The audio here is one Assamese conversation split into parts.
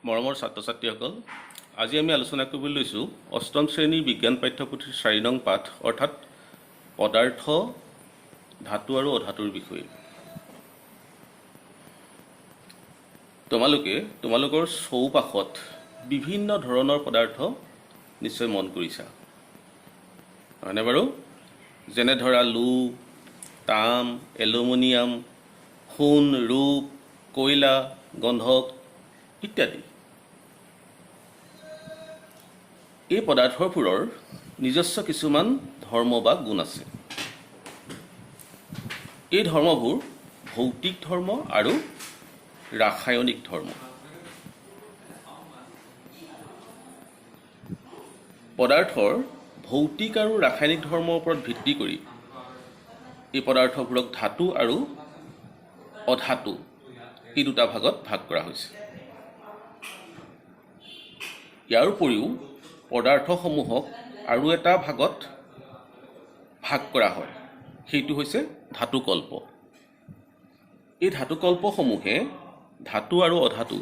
মৰমৰ ছাত্ৰ ছাত্ৰীসকল, আজি আমি আলোচনা কৰিবলৈ লৈছোঁ অষ্টম শ্ৰেণীৰ বিজ্ঞান পাঠ্যপুথিৰ 4 নং পাঠ অৰ্থাৎ পদাৰ্থ, ধাতু আৰু অধাতুৰ বিষয়ে। তোমালোকৰ চৌপাশত বিভিন্ন ধৰণৰ পদাৰ্থ নিশ্চয় মন কৰিছা, হয়নে বাৰু? যেনে ধৰা লো, তাম, এলুমিনিয়াম, সোণ, ৰূপ, কয়লা, গন্ধক ইত্যাদি। এই পদাৰ্থবোৰৰ নিজস্ব কিছুমান ধৰ্ম বা গুণ আছে। এই ধৰ্মবোৰ ভৌতিক ধৰ্ম আৰু ৰাসায়নিক ধৰ্ম। পদাৰ্থৰ ভৌতিক আৰু ৰাসায়নিক ধৰ্মৰ ওপৰত ভিত্তি কৰি এই পদাৰ্থবোৰক ধাতু আৰু অধাতু এই দুটা ভাগত ভাগ কৰা হৈছে। ইয়াৰ উপৰিও পদাৰ্থসমূহক আৰু এটা ভাগত ভাগ কৰা হয়, সেইটো হৈছে ধাতুকল্প। এই ধাতুকল্পসমূহে ধাতু আৰু অধাতু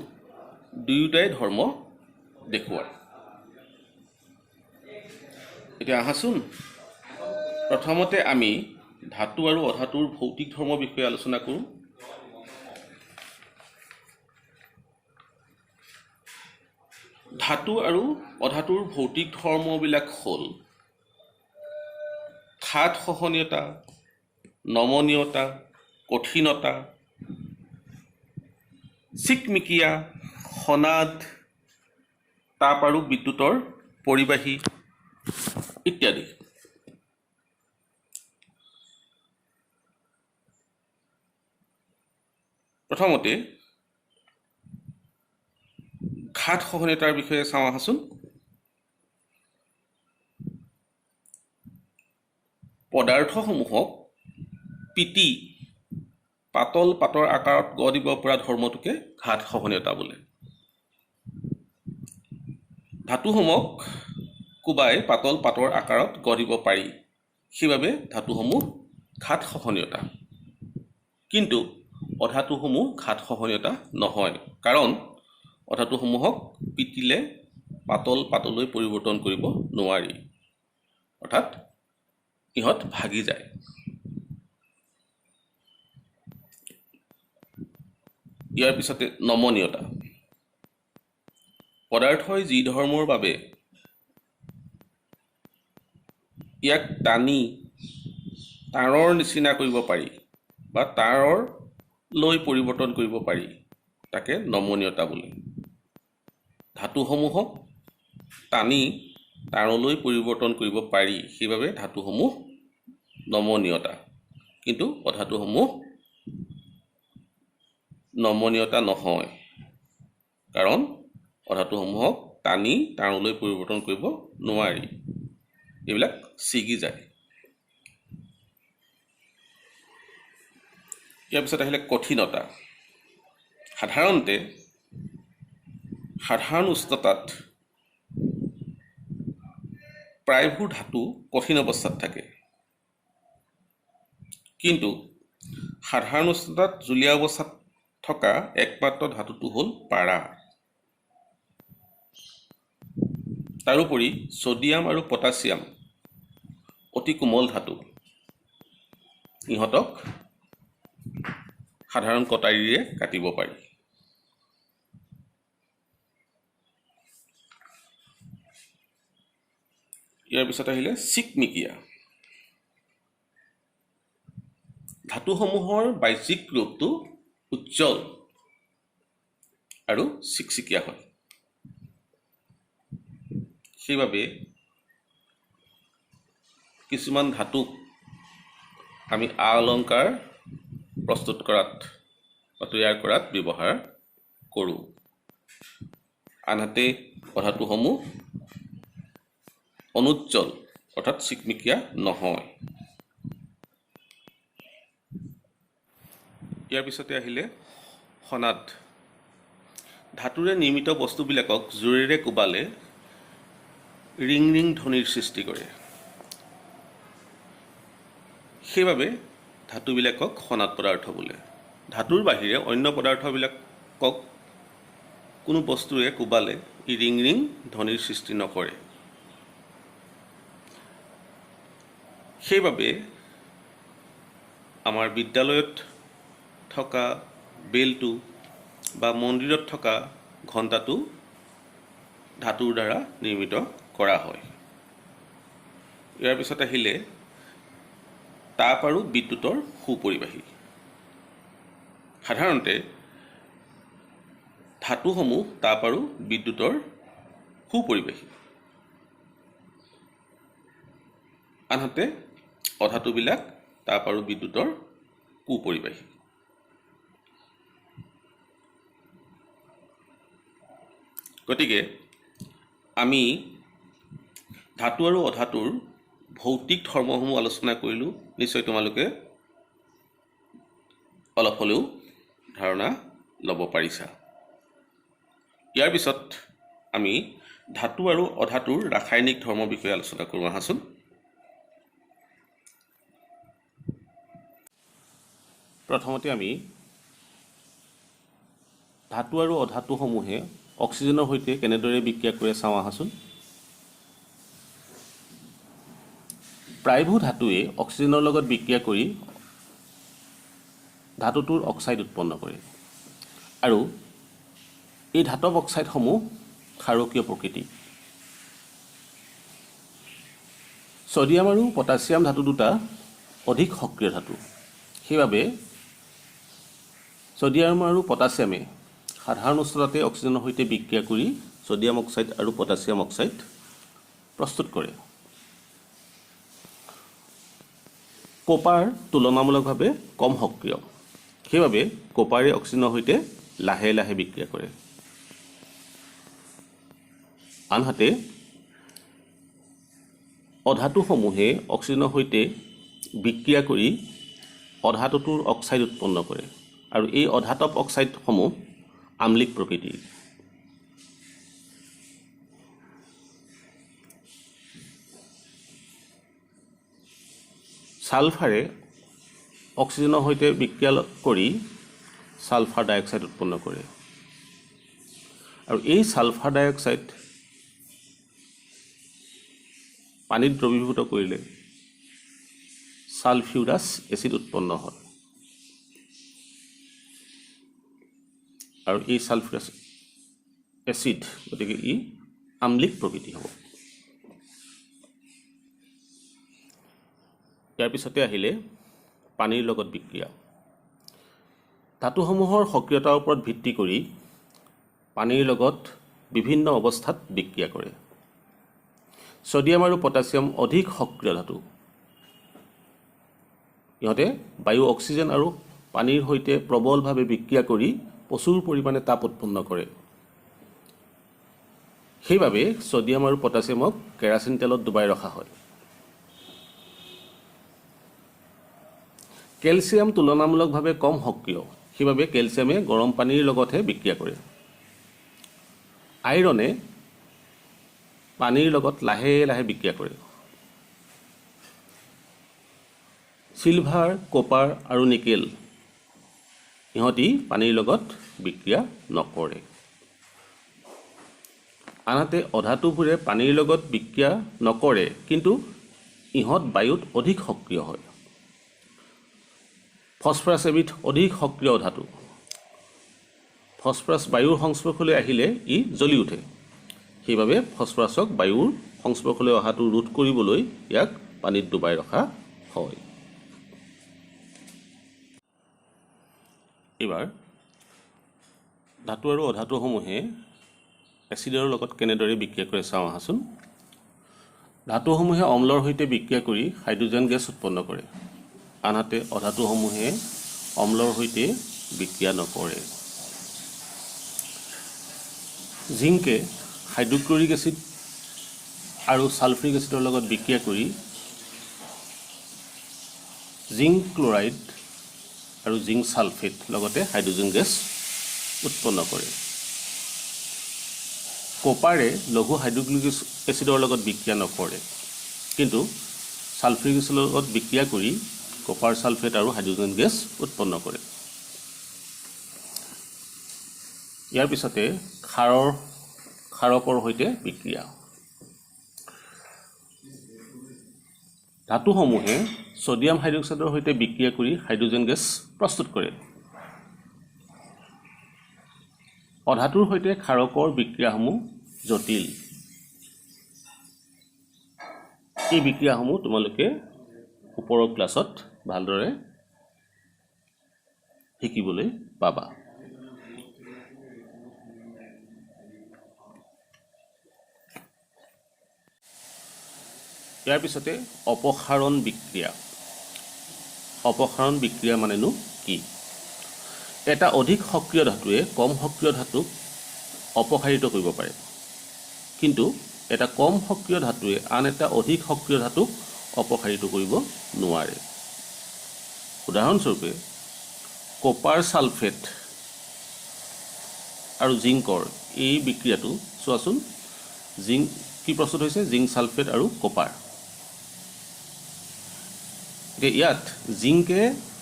দুয়োটাই ধৰ্ম দেখুৱায়। এতিয়া আহাচোন, প্ৰথমতে আমি ধাতু আৰু অধাতুৰ ভৌতিক ধৰ্মৰ বিষয়ে আলোচনা কৰোঁ। ধাতু আৰু অধাতুৰ ভৌতিক ধৰ্মবিলাক হ'ল খাদ সহনীয়তা, নমনীয়তা, কঠিনতা, চিকমিকিয়া, সনাদ, তাপ আৰু বিদ্যুতৰ পৰিবাহী ইত্যাদি। প্ৰথমতে খাদ সহনীয়তাৰ বিষয়ে চাওঁ আহাচোন। পদাৰ্থসমূহক পিটি পাতল পাতৰ আকাৰত গঢ় দিব পৰা ধৰ্মটোকে ঘাত সহনীয়তা বোলে। ধাতুসমূহক কোবাই পাতল পাতৰ আকাৰত গঢ় দিব পাৰি, সেইবাবে ধাতুসমূহ ঘাত সহনীয়তা। কিন্তু অধাতুসমূহ ঘাত সহনীয়তা নহয়, কাৰণ অধাতুসমূহক পিটিলে পাতল পাতলৈ পৰিৱৰ্তন কৰিব নোৱাৰি, অৰ্থাৎ ইহঁত ভাগি যায়। ইয়াৰ পিছতে নমনীয়তা। পদাৰ্থই যি ধৰ্মৰ বাবে ইয়াক টানি তাঁৰৰ নিচিনা কৰিব পাৰি বা তাঁৰৰ লৈ পৰিৱৰ্তন কৰিব পাৰি, তাকে নমনীয়তা বোলে। ধাতুসমূহক টানি তাঁৰলৈ পৰিৱৰ্তন কৰিব পাৰি, সেইবাবে ধাতুসমূহ নমনীয়তা। কিন্তু অধাতুসমূহ নমনীয়তা নহয়, কাৰণ অধাতুসমূহক টানি তাঁৰলৈ পৰিৱৰ্তন কৰিব নোৱাৰি, এইবিলাক ছিগি যায়। ইয়াৰ পিছত আহিলে কঠিনতা। সাধাৰণতে সাধাৰণ উষ্ণতাত প্ৰায়বোৰ ধাতু কঠিন অৱস্থাত থাকে, কিন্তু সাধাৰণ উষ্ণতাত জুলীয়া অৱস্থাত থকা একমাত্ৰ ধাতুটো হ'ল পাৰা। তাৰোপৰি ছডিয়াম আৰু পটাছিয়াম অতি কোমল ধাতু, ইহঁতক সাধাৰণ কটাৰীৰে কাটিব পাৰি। ইয়াৰ পিছত আহিলে চিকমিকিয়া। ধাতুসমূহৰ বাহ্যিক ৰূপটো উজ্জ্বল আৰু চিকচিকীয়া হয়, সেইবাবে কিছুমান ধাতুক আমি অলংকাৰ প্ৰস্তুত কৰাত বা তৈয়াৰ কৰাত ব্যৱহাৰ কৰোঁ। আনহাতে অধাতুসমূহ অনুজ্জ্বল অৰ্থাৎ চিকমিকিয়া নহয়। ইয়াৰ পিছতে আহিলে সনাদ। ধাতুৰে নিৰ্মিত বস্তুবিলাকক জোৰেৰে কোবালে ৰিং ৰিং ধ্বনিৰ সৃষ্টি কৰে, সেইবাবে ধাতুবিলাকক সনাদ পদাৰ্থ বোলে। ধাতুৰ বাহিৰে অন্য পদাৰ্থবিলাকক কোনো বস্তুৰে কোবালে ই ৰিং ৰিং ধ্বনিৰ সৃষ্টি নকৰে। সেইবাবে আমাৰ বিদ্যালয়ত থকা বেলটো বা মন্দিৰত থকা ঘণ্টাটো ধাতুৰ দ্বাৰা নিৰ্মিত কৰা হয়। ইয়াৰ পিছত আহিলে তাপ আৰু বিদ্যুতৰ সুপৰিবাহী। সাধাৰণতে ধাতুসমূহ তাপ আৰু বিদ্যুতৰ সুপৰিবাহী, আনহাতে অধাতুবিলাক তাপ আৰু বিদ্যুতৰ কুপৰিবাহী। গতিকে আমি ধাতু আৰু অধাতুৰ ভৌতিক ধৰ্মসমূহ আলোচনা কৰিলোঁ। নিশ্চয় তোমালোকে অলপ হ'লেও ধাৰণা ল'ব পাৰিছা। ইয়াৰ পিছত আমি ধাতু আৰু অধাতুৰ ৰাসায়নিক ধৰ্মৰ বিষয়ে আলোচনা কৰোঁ আহাচোন। প্ৰথমতে আমি ধাতু আৰু অধাতুসমূহে অক্সিজেনৰ সৈতে কেনেদৰে বিক্ৰিয়া কৰে চাওঁ আহাচোন। প্ৰায়বোৰ ধাতুৱে অক্সিজেনৰ লগত বিক্ৰিয়া কৰি ধাতুটোৰ অক্সাইড উৎপন্ন কৰে আৰু এই ধাতৱ অক্সাইডসমূহ ক্ষাৰকীয় প্ৰকৃতি। ছডিয়াম আৰু পটাছিয়াম ধাতু দুটা অধিক সক্ৰিয় ধাতু। সেইবাবে ছডিয়াম আৰু পটাছিয়ামে সাধাৰণ উষ্ণতাতে অক্সিজেনৰ সৈতে বিক্ৰিয়া কৰি ছডিয়াম অক্সাইড আৰু পটাছিয়াম অক্সাইড প্ৰস্তুত কৰে। কপাৰ তুলনামূলকভাৱে কম সক্ৰিয়। সেইবাবে কপাৰে অক্সিজেনৰ সৈতে লাহে লাহে বিক্ৰিয়া কৰে। আনহাতে অধাতুসমূহে অক্সিজেনৰ সৈতে বিক্ৰিয়া কৰি অধাতুটোৰ অক্সাইড উৎপন্ন কৰে আৰু এই অধাতৱ অক্সাইডসমূহ আম্লিক প্ৰকৃতিৰ। ছালফাৰে অক্সিজেনৰ সৈতে বিক্ৰিয়া কৰি ছালফাৰ ডাই অক্সাইড উৎপন্ন কৰে আৰু এই ছালফাৰ ডাই অক্সাইড পানীত দ্ৰৱীভূত কৰিলে ছালফিউৰাছ এচিড উৎপন্ন হয় আৰু এই ছালফিউৰাছ এচিড গতিকে ই আম্লিক প্ৰকৃতি হ'ব। ইয়াৰ পিছতে আহিলে পানীৰ লগত বিক্ৰিয়া। ধাতুসমূহৰ সক্ৰিয়তাৰ ওপৰত ভিত্তি কৰি পানীৰ লগত বিভিন্ন অৱস্থাত বিক্ৰিয়া কৰে। ছডিয়াম আৰু পটাছিয়াম অধিক সক্ৰিয় ধাতু। ইহঁতে বায়ু, অক্সিজেন আৰু পানীৰ সৈতে প্ৰবলভাৱে বিক্ৰিয়া কৰি প্ৰচুৰ পৰিমাণে তাপ উৎপন্ন কৰে। সেইবাবে ছডিয়াম আৰু পটাছিয়ামক কেৰাচিন তেলত ডুবাই ৰখা হয়। কেলছিয়াম তুলনামূলকভাৱে কম সক্ৰিয়। সেইবাবে কেলছিয়ামে গৰম পানীৰ লগতহে বিক্ৰিয়া কৰে। আইৰণে পানীৰ লগত লাহে লাহে বিক্ৰিয়া কৰে। চিলভাৰ, কপাৰ আৰু নিকেল ইহঁতি পানীৰ লগত বিক্ৰিয়া নকৰে। আনহাতে অধাতুবোৰে পানীৰ লগত বিক্ৰিয়া নকৰে, কিন্তু ইহঁত বায়ুত অধিক সক্ৰিয় হয়। ফছফৰাছ এবিধ অধিক সক্ৰিয় ধাতু। ফছফৰাছ বায়ুৰ সংস্পৰ্শলৈ আহিলে ই জ্বলি উঠে। সেইবাবে ফছফৰাছক বায়ুৰ সংস্পৰ্শলৈ অহাটো ৰোধ কৰিবলৈ ইয়াক পানীত ডুবাই ৰখা হয়। এইবাৰ ধাতু আৰু অধাতুসমূহে এচিডৰ লগত কেনেদৰে বিক্ৰিয়া কৰে চাওঁ আহাচোন। ধাতুসমূহে অম্লৰ সৈতে বিক্ৰিয়া কৰি হাইড্ৰজেন গেছ উৎপন্ন কৰে। আনহাতে অধাতুসমূহে অম্লৰ সৈতে বিক্ৰিয়া নকৰে। জিংকে হাইড্ৰক্লৰিক এচিড আৰু ছালফ্ৰিক এচিডৰ লগত বিক্ৰিয়া কৰি জিংক ক্লৰাইড আৰু জিংক ছালফেট লগতে হাইড্ৰজেন গেছ উৎপন্ন কৰে। কপাৰে লঘু হাইড্ৰক্লৰিক এচিডৰ লগত বিক্ৰিয়া নকৰে, কিন্তু ছালফ্ৰিক এচিডৰ লগত বিক্ৰিয়া কৰি কপাৰ ছালফেট আৰু হাইড্ৰজেন গেছ উৎপন্ন কৰে। ইয়াৰ পিছতে ক্ষাৰকৰ সৈতে বিক্ৰিয়া। ধাতুসমূহে ছডিয়াম হাইড্ৰক্সাইডৰ সৈতে বিক্ৰিয়া কৰি হাইড্ৰজেন গেছ প্ৰস্তুত কৰে। অধাতুৰ সৈতে ক্ষাৰকৰ বিক্ৰিয়াসমূহ জটিল। এই বিক্ৰিয়াসমূহ তোমালোকে ওপৰৰ ক্লাছত ভালদৰে শিকিবলৈ পাবা। ইয়াৰ পিছতে অপসাৰণ বিক্ৰিয়া। অপসাৰণ বিক্ৰিয়া মানেনো কি? এটা অধিক সক্ৰিয় ধাতুৱে কম সক্ৰিয় ধাতুক অপসাৰিত কৰিব পাৰে, কিন্তু এটা কম সক্ৰিয় ধাতুৱে আন এটা অধিক সক্ৰিয় ধাতুক অপসাৰিত কৰিব নোৱাৰে। উদাহৰণস্বৰূপে কপাৰ ছালফেট আৰু জিংকৰ এই বিক্ৰিয়াটো চোৱাচোন। জিংক কি প্ৰস্তুত হৈছে? জিংক ছালফেট আৰু কপাৰ। এতিয়া ইয়াত জিংকে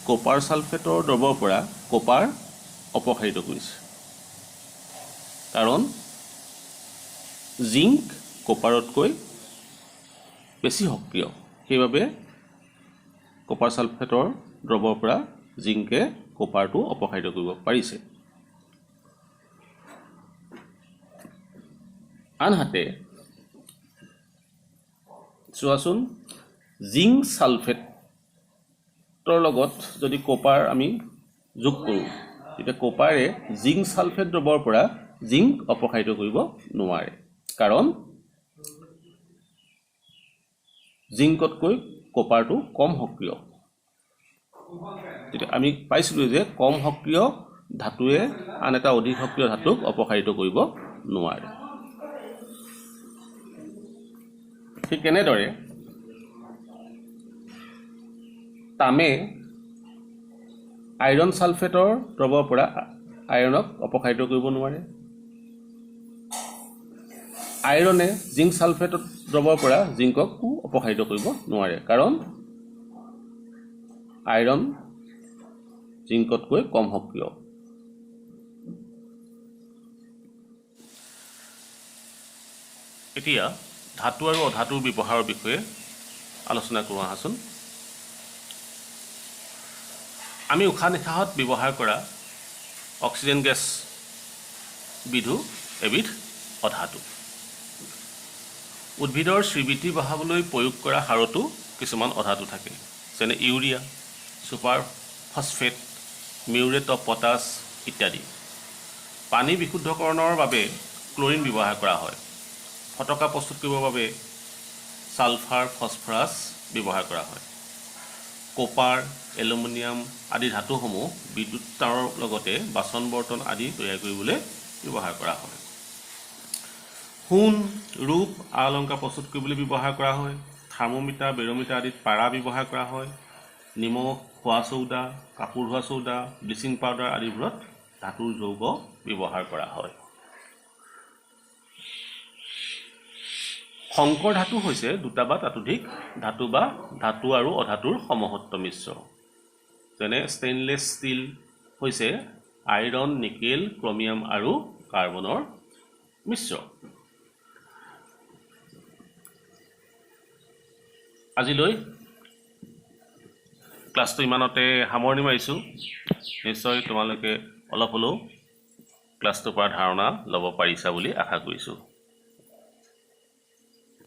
কপাৰ ছালফেটৰ দ্ৰৱৰ পৰা কপাৰ অপসাৰিত কৰিছে, কাৰণ জিংক কপাৰতকৈ বেছি সক্ৰিয়। সেইবাবে কপাৰ ছালফেটৰ দ্ৰৱৰ পৰা জিংকে কপাৰটো অপসাৰিত কৰিব পাৰিছে। আনহাতে চোৱাচোন, জিংক ছালফেটৰ লগত যদি কপাৰ আমি যোগ কৰোঁ, তেতিয়া কপাৰে জিংক ছালফেট দ্ৰৱৰ পৰা জিংক অপসাৰিত কৰিব নোৱাৰে, কাৰণ জিংকতকৈ কপাৰটো কম সক্ৰিয়। তেতিয়া আমি পাইছিলোঁ যে কম সক্ৰিয় ধাতুৱে আন এটা অধিক সক্ৰিয় ধাতুক অপসাৰিত কৰিব নোৱাৰে। ঠিক তেনেদৰে তামে আইৰণ ছালফেটৰ দ্ৰৱৰ পৰা আইৰণক অপসাৰিত কৰিব নোৱাৰে। আইৰণে জিংক ছালফেটৰ দ্ৰৱৰ পৰা জিংককো অপসাৰিত কৰিব নোৱাৰে, কাৰণ আইৰণ জিংকতকৈ কম সক্ৰিয়। এতিয়া ধাতু আৰু অধাতুৰ ব্যৱহাৰৰ বিষয়ে আলোচনা কৰোঁ আহাচোন। আমি উশাহ নিশাহত ব্যৱহাৰ কৰা অক্সিজেন গেছ বিধো এবিধ অধাতু। উদ্ভিদৰ স্বীকৃতি বঢ়াবলৈ প্ৰয়োগ কৰা সাৰতো কিছুমান অধাতু থাকে, যেনে urea, super phosphate, muriate of potash ইত্যাদি। পানী বিশুদ্ধকৰণৰ বাবে ক্লৰিন ব্যৱহাৰ কৰা হয়। ফটকা প্ৰস্তুত কৰিবৰ বাবে ছালফাৰ ফছফৰাছ ব্যৱহাৰ কৰা হয়। কপাৰ, এলুমিনিয়াম আদি ধাতুসমূহ বিদ্যুৎ তাঁৰৰ লগতে বাচন বৰ্তন আদি তৈয়াৰ কৰিবলৈ ব্যৱহাৰ কৰা হয়। সোণ, ৰূপ, আ অলংকাৰ প্ৰস্তুত কৰিবলৈ ব্যৱহাৰ কৰা হয়। থাৰ্মোমিটাৰ, বেৰমিটাৰ আদিত পাৰা ব্যৱহাৰ কৰা হয়। নিমখ, খোৱা চৌদা, কাপোৰ ধোৱা চৌদা, ব্লিচিং পাউডাৰ আদিবোৰত ধাতুৰ যৌগ ব্যৱহাৰ কৰা হয়। সংকৰ ধাতু হৈছে দুটা বা তাতোধিক ধাতু বা ধাতু আৰু অধাতুৰ সমহত্ব মিশ্ৰ। যেনে ষ্টেইনলেছ ষ্টীল হৈছে আইৰণ, নিকেল, ক্ৰমিয়াম আৰু কাৰ্বনৰ মিশ্ৰ। আজিলৈ ক্লাছটো ইমানতে সামৰণি মাৰিছোঁ। নিশ্চয় তোমালোকে অলপ হ'লেও ক্লাছটোৰ পৰা ধাৰণা ল'ব পাৰিছা বুলি আশা কৰিছোঁ।